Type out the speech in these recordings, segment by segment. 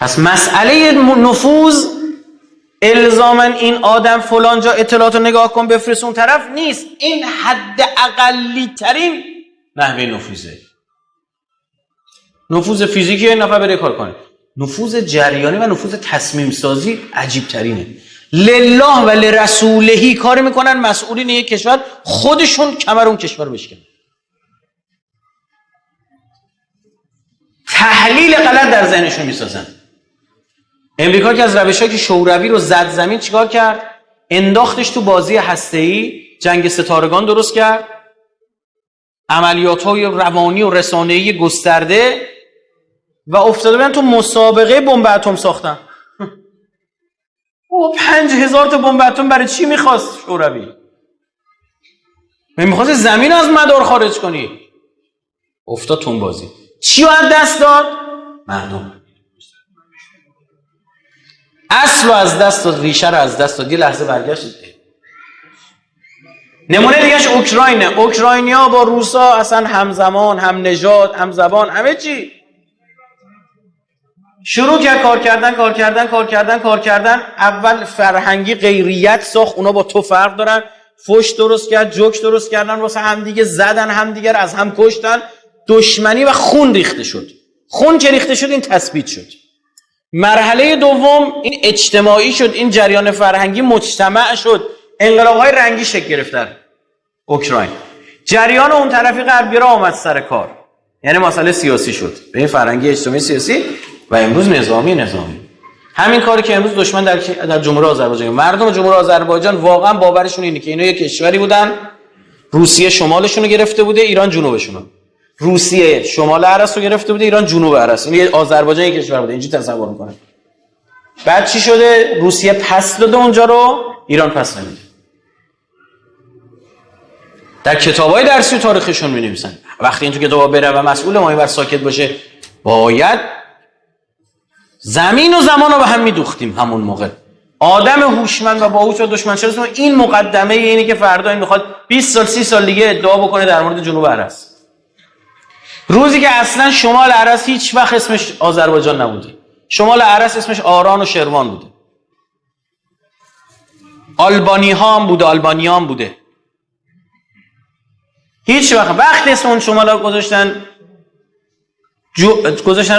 پس مسئله نفوذ الزاماً این آدم فلان جا اطلاعات رو نگاه کن بفرست اون طرف نیست. این حد اقلی ترین نحوه نفوذه. نفوذ فیزیکی این نفر بره کار کنه. نفوذ جریانی و نفوذ تصمیم سازی عجیب ترینه. لله و لرسولهی کاری میکنن مسئولین یک کشور خودشون کمر اون کشور رو بشکنن. تحلیل غلط در ذهنشون میسازن. امریکا که از روشایی که شوروی رو زد زمین چیکار کرد؟ انداختش تو بازی هسته‌ای، جنگ ستارگان درست کرد، عملیات‌های روانی و رسانه‌ای گسترده و افتاده بودن تو مسابقه بمب اتم ساختن. او 5000 تا بمب اتم برای چی می‌خواست شوروی؟ می‌خواست زمین از مدار خارج کنی. افتاد تو بازی. چی رو از دست داد؟ مردم. اصل رو از دست داد، ریشه رو از دست داد. یه لحظه برگشت. نمونه دیگهش اوکراینه. اوکراینیا با روسا اصلا همزمان، هم نژاد، هم زبان، همه چی. شروع کرد کار کردن. اول فرهنگی غیریت ساخت، اونا با تو فرق دارن. فوش درست کرد، جوک درست کردن واسه همدیگه، زدن همدیگه از هم کشتن. دشمنی و خون ریخته شد. خون که ریخته شد این تثبیت شد. مرحله دوم این اجتماعی شد، این جریان فرهنگی مجتمع شد، انقلاب‌های رنگی شکل گرفت در اوکراین. جریان اون طرفی غربی را آمد سر کار، یعنی مسئله سیاسی شد، به این فرهنگی اجتماعی سیاسی و امروز نظامی. همین کاری که امروز دشمن در جمهوری آذربایجان، مردم جمهوری آذربایجان واقعا باورشون اینه که اینا یک کشوری بودن، روسیه شمالشون رو گرفته بوده، ایران جنوبشون رو. روسیه شمال عرس رو گرفته بوده، ایران جنوب عرس. این آذربایجان یک کشور بوده، اینجوری تصور میکنه. بعد چی شده؟ روسیه پس داده اونجا رو، ایران پس نمیده. در کتابای درسی و تاریخشون می‌نویسن وقتی این تو کتابا بره و مسئول ما اینور ساکت باشه، باید زمین و زمان رو به هم میدوختیم همون موقع. آدم هوشمند و باهوش و دشمن شناس این مقدمه اینه که فردا این میخواد 20 سال 30 سال دیگه ادعا بکنه در مورد جنوب عرس، روزی که اصلا شمال عرس هیچ وقت اسمش آذربایجان نبوده. شمال عرس اسمش آران و شروان بوده. آلبانیا هم بوده. هیچ وقت اسم اون شمال ها گذاشتن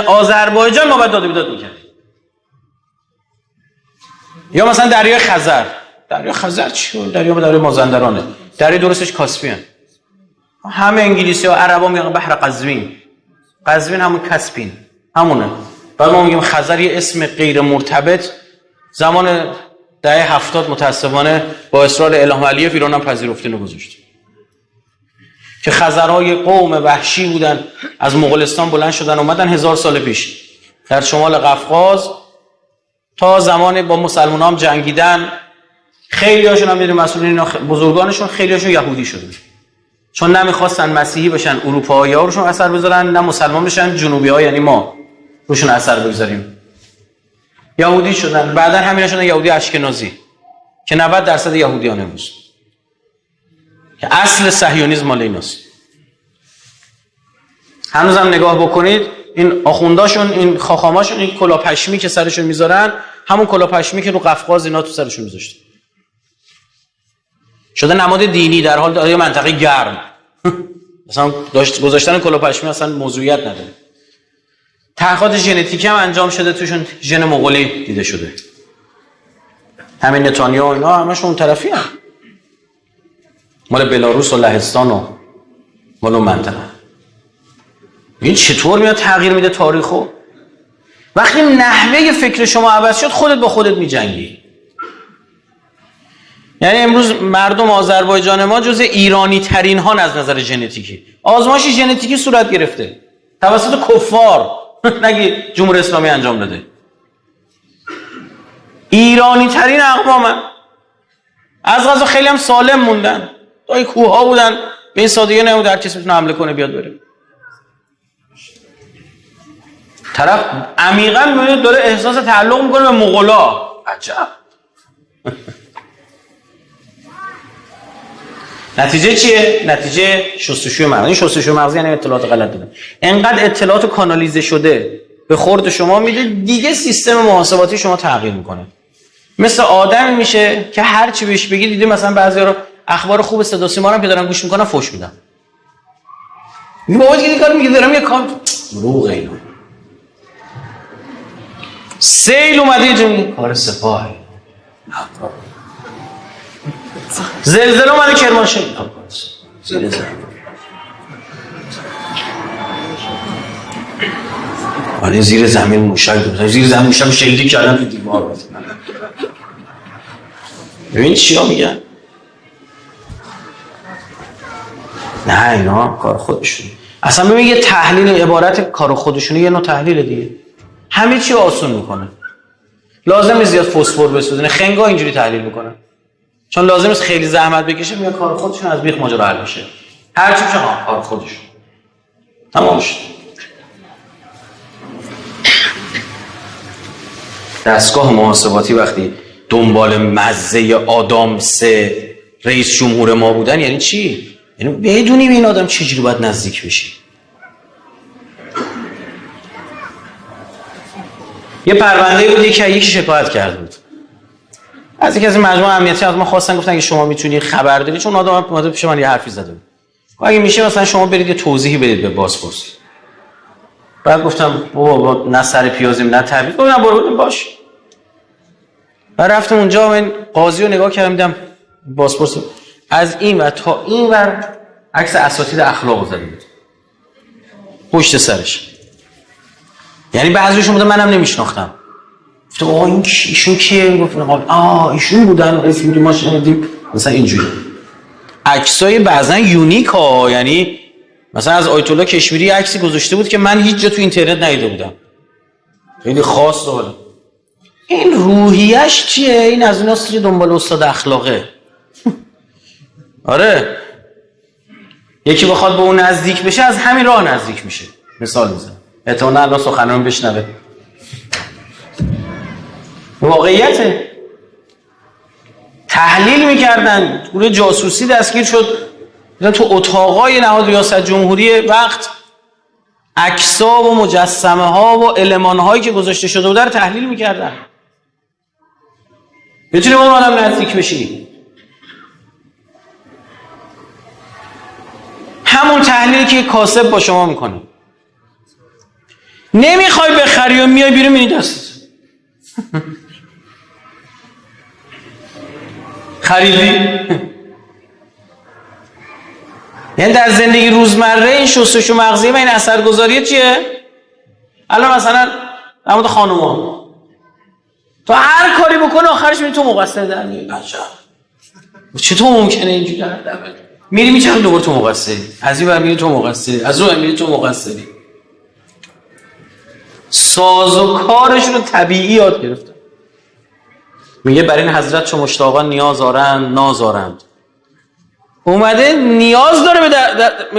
آذربایجان، ما باید داد و بیداد میکردیم. یا مثلا دریای خزر چیه؟ دریای مازندرانه. دریای درستش کاسپیان. همه انگلیسی ها عربا میگن بحر قزوین همون کاسپین همونه. بعد ما میگیم خزر یه اسم غیر مرتبط. زمان دهه 70 متاسفانه با اصرار الهام علیف ایران هم پذیرفته نگذاشت که خزرهای قوم وحشی بودن، از مغولستان بلند شدن اومدن 1000 سال پیش در شمال قفقاز، تا زمان با مسلمان هم جنگیدن. خیلی هاشون هم میدونیم مسئولین بزرگانشون خیلی هاشون یهودی شدن، چون نمیخواستن مسیحی بشن، اروپایی ها روشون اثر بذارن، نه مسلمان بشن، جنوبی ها یعنی ما روشون اثر بذاریم. یهودی شدن. بعدا همین شدن یهودی اشکنازی که 90% یهودیان امروز، که اصل صهیونیسم مال ایناست. هنوزم نگاه بکنید این آخونداشون، این خاخاماشون، این کلاهپشمی که سرشون میذارن، همون کلاهپشمی که رو قفقاز اینا تو سرشون میذاشتن، شده نماد دینی در حال یه منطقه گرم. مثلا گذاشتن کلاهپشمی اصلا موضوعیت نداره. تحقیقات ژنتیکی هم انجام شده، توشون ژن مغولی دیده شده. همین نتانیاهو اینا همشون اون طرفی هم، مال بلاروس و لهستان و مال اون منطقه. این چطور میاد تغییر میده تاریخو؟ وقتی نحوه فکر شما عوض شد، خودت با خودت میجنگی. یعنی امروز مردم آذربایجان ما جز ایرانی ترین ها از نظر ژنتیکی. آزمایش ژنتیکی صورت گرفته توسط کفار، نگی جمهوری اسلامی انجام داده. ایرانی ترین اقوام از غذا خیلی هم سالم موندن، تا کوه ها بودن، به این سادگی نبود هر کسی میتونه حمله کنه بیاد بره. طرف عمیقاً داره احساس تعلق میکنه به مغولا. عجب. نتیجه چیه؟ نتیجه شستشوی مغزی. این شستشوی مغزی یعنی اطلاعات غلط دادن. انقدر اطلاعات کانالیزه شده به خورد شما میده، دیگه سیستم محاسباتی شما تغییر میکنه. مثل آدم میشه که هر چی بهش بگی، دیدی مثلا بعضیا اخبار خوب صدا و سیما رو که دارن گوش میکنن فوش میدن. میگه بابا دیگه کار میگه دارم یه کار روغ اینو. سیل اومده جون کار سپاه. زلزله اومده کرمانشاه. آره زیر زمین موشک دو زیر زمین موشک شلیک کردن تو دیوار. ببین چیا میگن. نه اینا کار خودشون. اصلا ببین یه تحلیل عبارت کار خودشونه، یه نوع تحلیل دیگه. همه چی آسون میکنه. لازم نیست زیاد فسفر بسوزونه، خنگا اینجوری تحلیل میکنن. چون لازم نیست خیلی زحمت بکشه، میگه کار خودشون از بیخ ماجرا حل میشه. هر چی بشه کار خودشون. تمام شد. دستگاه محاسباتی وقتی دنبال مزه آدام سه رئیس جمهور ما بودن یعنی چی؟ یعنی بدونیم این آدم چجوری باید نزدیک بشی. یه پرونده بود یکی شکایت کرده بود. از یکی از این مجموعه امنیتی از ما خواستن، گفتن که شما میتونی خبر داری، چون آدم اومده پیش من یه حرفی زده بود. اگه میشه مثلا شما برید یه توضیحی بدید به بازپرس. بعد گفتم بابا نه سر پیازیم نه تعویض. گفتم برو باش. بعد رفتم اونجا، من قاضی رو نگاه کردم، دیدم بازپرس از این و تا این ور عکس اساتید اخلاق زده بود پشت سرش. یعنی بعضیشون بودن منم نمیشناختم. گفتم آقا این ایشون کیه؟ گفتم ایشون بودن، اسمی ما شنیدیم مثلا اینجوری. عکسای بعضن یونیک ها، یعنی مثلا از آیت الله کشمیری عکسی گذاشته بود که من هیچ جا تو اینترنت ندیده بودم. خیلی خاص داره. این روحیش چیه؟ این از اوناست که دنبال استاد اخلاقه. آره یکی بخواد به اون نزدیک بشه از همین راه نزدیک میشه. مثال میزنم، احتمالاً الان سخنرانی بشنوه. واقعیته. تحلیل میکردن، گروه جاسوسی دستگیر شد، تو اتاقای نهاد ریاست جمهوری وقت عکس‌ها و مجسمه ها و المان هایی که گذاشته شده بود رو تحلیل میکردن. بتونی با اون آدم نزدیک بشی. همون تحلیلی که کاسب با شما میکنه. نمیخوای بخری و میای بیرون می‌بینی دستت. خریدی؟ یعنی در زندگی روزمره این شستشو مغزیه و این اثرگذاریه چیه؟ الان مثلا در مورد خانوما تو هر کاری بکنه آخرش میری تو مقصر در میاری. چطور ممکنه اینجوری در میری میچرخی دوباره تو مقصری، از این ور میری تو مقصری، از اون ور میری تو مقصری. ساز و کارشون رو طبیعی یاد گرفتن. میگه بر این حضرت چو مشتاقان نیاز آرند نازارند. اومده نیاز داره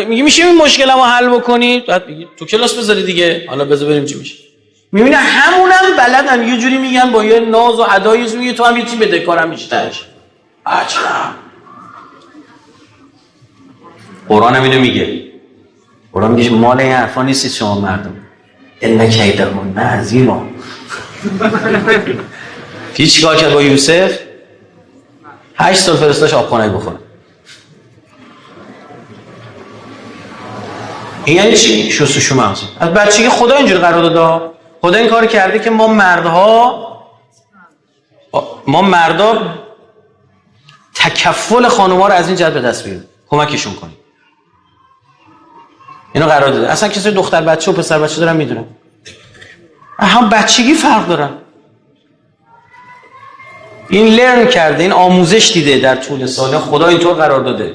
میگه میشه این مشکلمو حل بکنی؟ بعد میگه تو کلاس بذاری دیگه، حالا بذار بریم چی میشه. میبینه همونم بلدن یه جوری میگن با یه ناز و ادایی، میگه تو هم یه چی بده کارم بیشترش. عجب. قرآن هم اینو میگه. قرآن میگه مال این حرفا نیستید شما مردم. ان کیدهن عظیم. هیچ چیکار کرد با یوسف؟ 8 سال فرستاش آبخانه بخوره. این یعنی چی؟ شستشو مغزی. از بچگی خدا اینجوری قرار داده. خدا این کار کرده که ما مردا تکفل خانوما رو از این جهت به دست بیاریم، کمکشون کنیم. اینو قرار داده. اصلا کسی دختر بچه و پسر بچه دارن میدونن. هم بچگی فرق دارن. این لرن کرده، این آموزش دیده در طول سال. خدا اینطور قرار داده.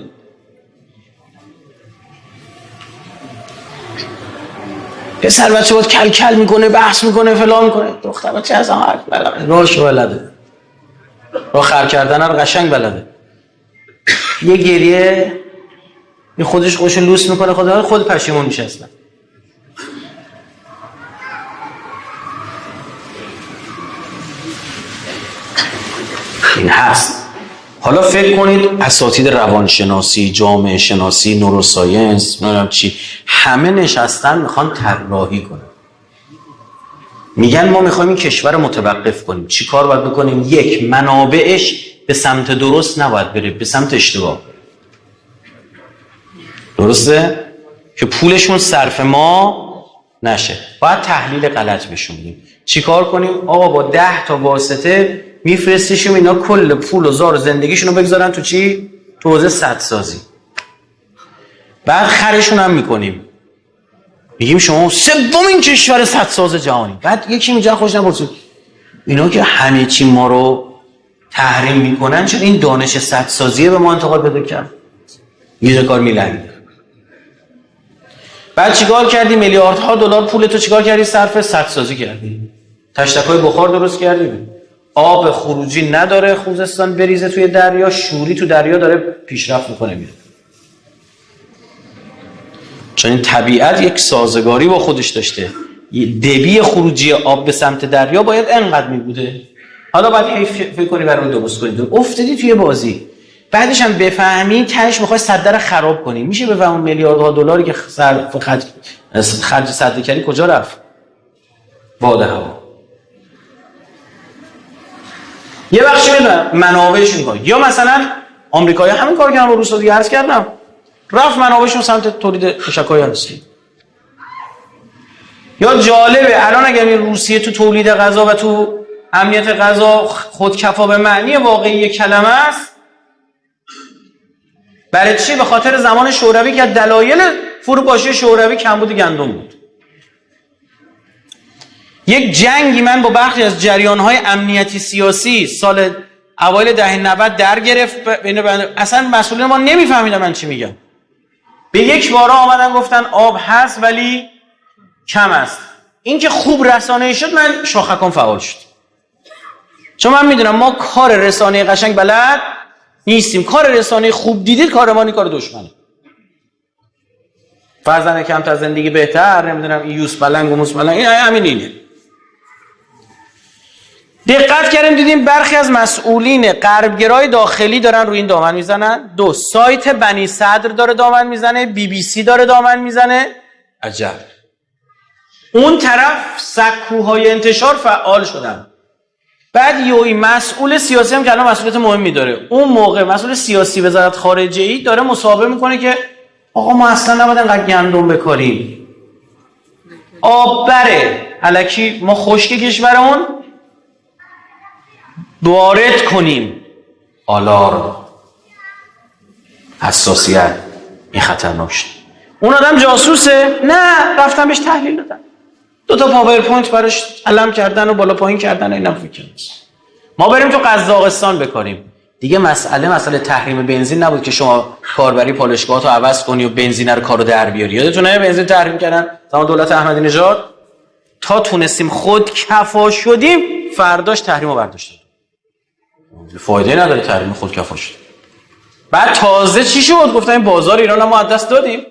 پسر بچه باید کل کل میکنه، بحث میکنه، فلان میکنه. دختر بچه از هم حرف بلده، راهشو بلده، راه خر کردن رو قشنگ بلده. یه گریه یه خودشو لوس میکنه، خود پشیمون میشه اصلا. این هست. حالا فکر کنید اساتید روانشناسی، جامعه شناسی، نوروساینس، نمیدونم چی، همه نشستن میخوان طراحی کنن. میگن ما میخوایم این کشور رو متوقف کنیم. چی کار باید بکنیم؟ یک، منابعش به سمت درست نباید بره، به سمت اشتباه. درسته؟ که پولشون صرف ما نشه. باید تحلیل غلط بهشون بدیم. چی کار کنیم؟ آقا با 10 تا واسطه میفرستیشون اینا کل پول و زار و زندگیشون رو بگذارن تو چی؟ تو حوزه سدسازی. بعد خرشون هم میکنیم. میگیم شما سومین کشور سدساز جهانی. بعد یکی میگه خوش نپرسید اینا که همه چی ما رو تحریم میکنن چرا این دانش سدسازی به ما انتقال بده کرد؟ یه کار میلنگه. بعد چیکار کردی؟ میلیاردها دلار پول تو چیکار کردی؟ صرف سدسازی کردی. تشتکای بخار درست کردی. آب خروجی نداره خوزستان بریزه توی دریا، شوری تو دریا داره پیشرفت میکنه میره. چون این طبیعت یک سازگاری با خودش داشته. دبی خروجی آب به سمت دریا باید انقدر میبوده. حالا باید فکر کنی برای درست کنی. افتادی توی بازی. بعدش هم بفهمی تهش میخوای سد رو خراب کنی. میشه بفهم میلیاردها دلاری که خرج سد کردی کجا رفت؟ باد هوا. یه بخشی بدونم منابعشون کار. یا مثلا آمریکایی همین کار کردن با روسا دیگه عرض کردم. رفت منابعشون سمت تولید تشک‌های هستی. یا جالبه الان اگر این روسیه تو تولید غذا و تو امنیت غذا خودکفا به معنی واقعی کلمه است، برای چی؟ به خاطر زمان شوروی که دلایل فروپاشی شوروی کمبود گندم بود. یک جنگی من با بخشی از جریان‌های امنیتی سیاسی سال اوایل دهه 90 در گرفت اصلا مسئولین ما نمیفهمیدن من چی میگم. به یک بارا آمدن گفتن آب هست ولی کم است. این که خوب رسانه‌ای شد من شاخکام فعال شد. چون من میدونم ما کار رسانه قشنگ بلد نیستیم. کار رسانه خوب دیدید کار ما کار دشمنه. فرزند کمتر زندگی بهتر، نمیدونم این یوس بلنگ و موس بلنگ، این همینه. دقت کردیم دیدیم برخی از مسئولین غربگرای داخلی دارن روی این دامن میزنن. 2 سایت بنی صدر داره دامن میزنه، BBC داره دامن میزنه. عجب. اون طرف سکوهای انتشار فعال شدن. بعد یوی مسئول سیاسی هم که الان مسئولیت مهمی داره، اون موقع مسئول سیاسی وزارت خارجه ای داره مصاحبه میکنه که آقا ما اصلا نباید انقدر گندم بکاریم، آب بره الکی ما خشک کشورمون وارد کنیم. آلارم، حساسیت، این خطرناک شد. اون آدم جاسوسه؟ نه، رفتن بهش تحلیل دادن، 2 تا پاورپوینت براش علم کردن و بالا پایین کردن. اینم فکر ما بریم تو قزاقستان بکاریم دیگه. مسئله تحریم بنزین نبود که شما کاربری پالایشگاهاتو عوض کنی و بنزین رو کارو در بیاری. یادتونه بنزین تحریم کردن زمان دولت احمدی نژاد؟ تا تونستیم خود کفا شدیم فرداش تحریمو برداشت. فایده نداره تحریم خود کفا شد. بعد تازه چی شد؟ گفتن این بازار ایران ما از دست دادیم.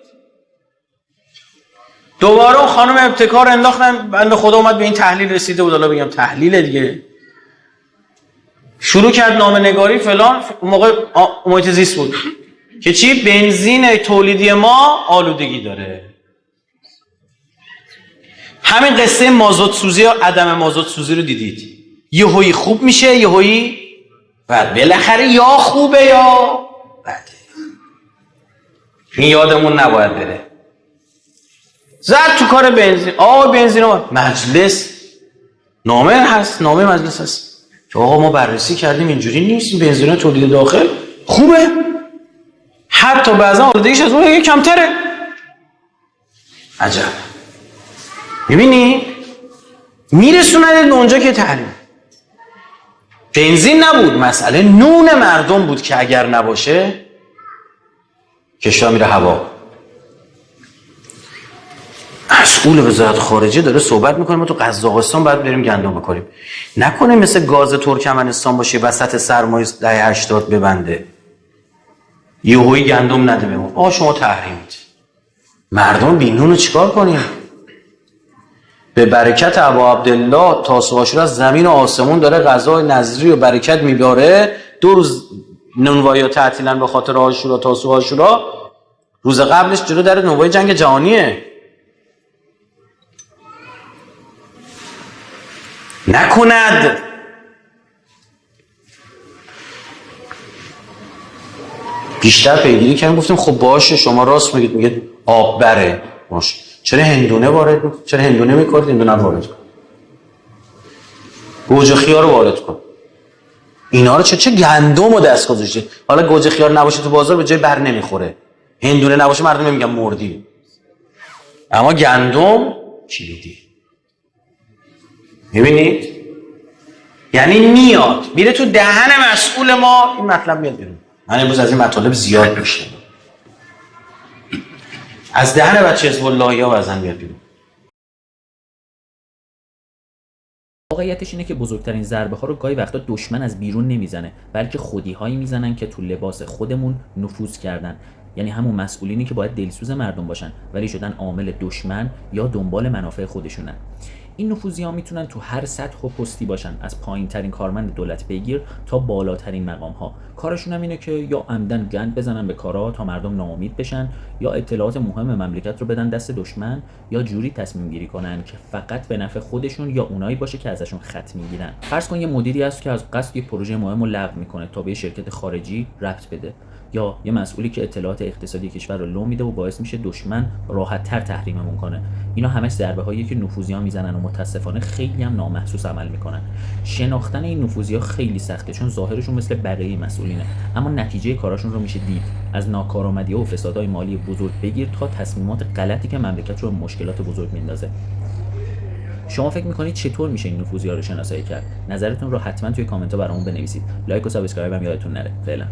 دوباره اون خانم ابتکار انداختن، بنده خدا اومد به این تحلیل رسیده بود. حالا بگم تحلیل دیگه. شروع کرد نامه‌نگاری فلان. اون موقع محیط زیست بود که چی؟ بنزین تولیدی ما آلودگی داره. همین قصه مازوت سوزی یا عدم مازوت سوزی رو دیدید. یهویی خوب میشه، یهویی بعد بالاخره یا خوبه یا بده. این یادمون نباید بره. زد تو کار بنزین. آقا بنزین مجلس نامه هست، نامه مجلس هست که آقا ما بررسی کردیم اینجوری نیست، این بنزین تولید داخل خوبه، حتی بعضا آلودگیش از اون کمتره. عجب. میبینی؟ میرسوندید به اونجا که تحریم. بنزین نبود، مسئله نون مردم بود که اگر نباشه کشور میره هوا. مسئول وزارت خارجه داره صحبت میکنه ما تو قزاقستان باید بریم گندم بکاریم. نکنه مثل گاز ترکمنستان باشه وسط سرمایه دهه 80 ببنده یهویی گندم نده بهمون. آقا شما تحریمید، مردم بی نون رو چیکار کنیم؟ به برکت ابا عبدالله تاسو عاشورا از زمین و آسمون داره غذا نظری و برکت میباره. 2 روز نونوایی تعطیلن به خاطر عاشورا تاسو عاشورا. روز قبلش جلو در نونوایی جنگ جهانیه. نکند. بیشتر پیگیری کردیم، گفتیم خب باشه شما راست میگید آب بره، باشه چرا هندونه وارد میکنید؟ چرا هندونه میکنید؟ هندونه رو وارد کن، گوجه خیار رو وارد کن، اینا رو چه گندم رو دست گذاشتید. حالا گوجه خیار نباشه تو بازار به جای بر نمیخوره، هندونه نباشه مردم نمیگن مردی، اما گندم کلیدی. میبینید؟ یعنی میاد میره تو دهن مسئول ما، این مطلب میاد بیرون. من امروز از این مطالب زیاد میشنم، از دهن بچه حزب اللهیا وزن میاد بیرون. واقعیتش اینه که بزرگترین ضربه ها رو گاهی وقتا دشمن از بیرون نمیزنه، بلکه خودی هایی میزنن که تو لباس خودمون نفوذ کردن. یعنی همون مسئولینی که باید دلسوز مردم باشن ولی شدن عامل دشمن یا دنبال منافع خودشونن. این نفوذی‌ها میتونن تو هر سطح و پستی باشن، از پایین ترین کارمند دولت بگیر تا بالاترین مقام ها. کارشون هم اینه که یا عمدن گند بزنن به کارا تا مردم ناامید بشن، یا اطلاعات مهم مملکت رو بدن دست دشمن، یا جوری تصمیم گیری کنن که فقط به نفع خودشون یا اونایی باشه که ازشون خط میگیرن. فرض کن یه مدیری هست که از قصد یه پروژه مهم رو لغو میکنه تا به شرکت خارجی ربط بده، یا یه مسئولی که اطلاعات اقتصادی کشور رو لو میده و باعث میشه دشمن راحت‌تر تحریممون کنه. اینا همش ضربه‌هایی که نفوذی‌ها میزنن و متاسفانه خیلی هم نامحسوس عمل میکنن. شناختن این نفوذی‌ها خیلی سخته چون ظاهرشون مثل بقیه مسئولینه، اما نتیجه کاراشون رو میشه دید، از ناکارآمدی‌ها و فسادهای مالی بزرگ بگیر تا تصمیمات غلطی که مملکت رو به مشکلات بزرگ میندازه. شما فکر میکنید چطور میشه این نفوذی‌ها رو شناسایی کرد؟ نظرتون رو حتما توی کامنت‌ها برامون بنویسید. لایک و سابسکرایب هم یادتون نره. فعلا